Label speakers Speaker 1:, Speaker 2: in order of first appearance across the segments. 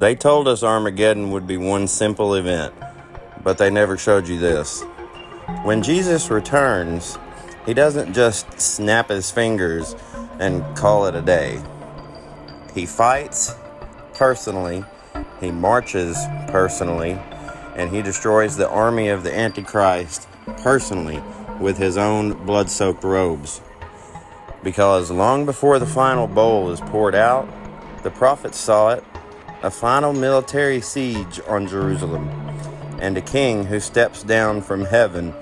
Speaker 1: They told us Armageddon would be one simple event, but they never showed you this. When Jesus returns, he doesn't just snap his fingers and call it a day. He fights personally, he marches personally, and he destroys the army of the Antichrist personally with his own blood-soaked robes. Because long before the final bowl is poured out, the prophets saw it, a final military siege on Jerusalem, and a king who steps down from heaven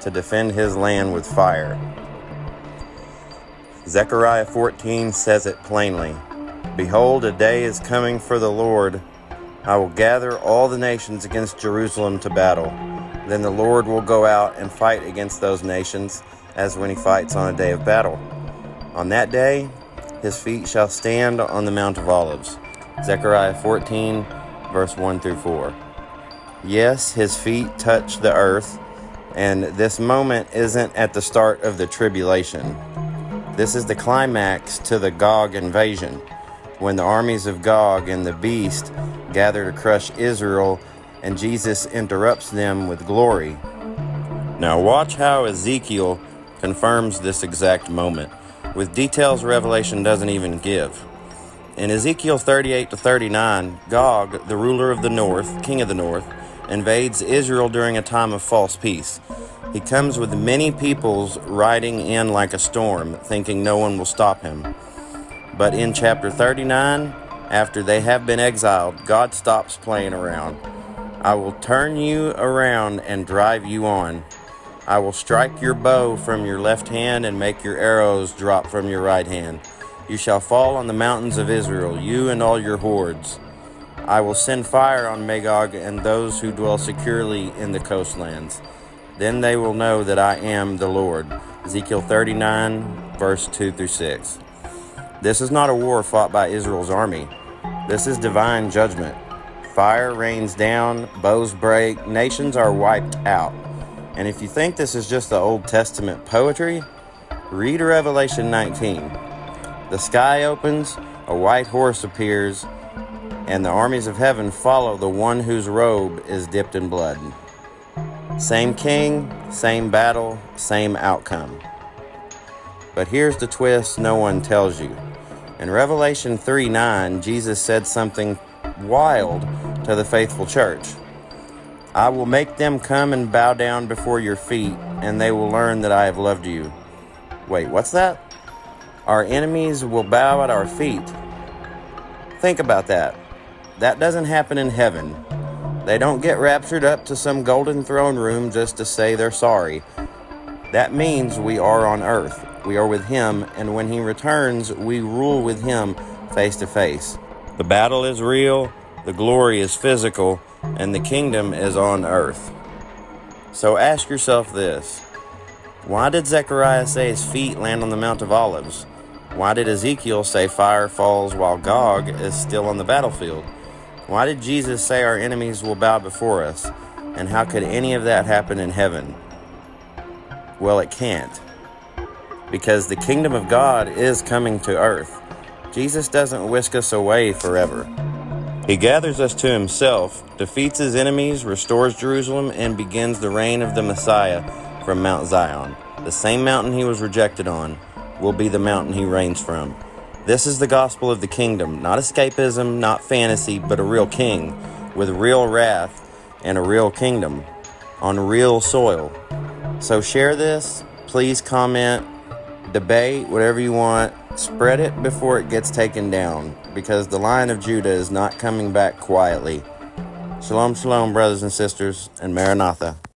Speaker 1: to defend his land with fire. Zechariah 14 says it plainly. Behold, a day is coming for the Lord. I will gather all the nations against Jerusalem to battle. Then the Lord will go out and fight against those nations, as when he fights on a day of battle. On that day, his feet shall stand on the Mount of Olives. Zechariah 14, verse 1 through 4. Yes, his feet touch the earth, and this moment isn't at the start of the tribulation. This is the climax to the Gog invasion, when the armies of Gog and the beast gather to crush Israel, and Jesus interrupts them with glory. Now watch how Ezekiel confirms this exact moment, with details Revelation doesn't even give. In Ezekiel 38-39, Gog, the ruler of the north, king of the north, invades Israel during a time of false peace. He comes with many peoples riding in like a storm, thinking no one will stop him. But in chapter 39, after they have been exiled, God stops playing around. I will turn you around and drive you on. I will strike your bow from your left hand and make your arrows drop from your right hand. You shall fall on the mountains of Israel, you and all your hordes. I will send fire on Magog and those who dwell securely in the coastlands. Then they will know that I am the Lord. Ezekiel 39, verse 2 through 6. This is not a war fought by Israel's army. This is divine judgment. Fire rains down, bows break, nations are wiped out. And if you think this is just the Old Testament poetry, read Revelation 19. The sky opens, a white horse appears, and the armies of heaven follow the one whose robe is dipped in blood. Same king, same battle, same outcome. But here's the twist no one tells you. In Revelation 3:9, Jesus said something wild to the faithful church. I will make them come and bow down before your feet, and they will learn that I have loved you. Wait, what's that? Our enemies will bow at our feet. Think about that. That doesn't happen in heaven. They don't get raptured up to some golden throne room just to say they're sorry. That means we are on earth. We are with him, and when he returns, we rule with him face to face. The battle is real, the glory is physical, and the kingdom is on earth. So ask yourself this. Why did Zechariah say his feet land on the Mount of Olives? Why did Ezekiel say fire falls while Gog is still on the battlefield? Why did Jesus say our enemies will bow before us? And how could any of that happen in heaven? Well, it can't. Because the kingdom of God is coming to earth. Jesus doesn't whisk us away forever. He gathers us to himself, defeats his enemies, restores Jerusalem, and begins the reign of the Messiah from Mount Zion. The same mountain he was rejected on will be the mountain he reigns from. This is the gospel of the kingdom, not escapism, not fantasy, but a real king with real wrath and a real kingdom on real soil. So share this, please comment, debate, whatever you want. Spread it before it gets taken down, because the Lion of Judah is not coming back quietly. Shalom, shalom, brothers and sisters, and Maranatha.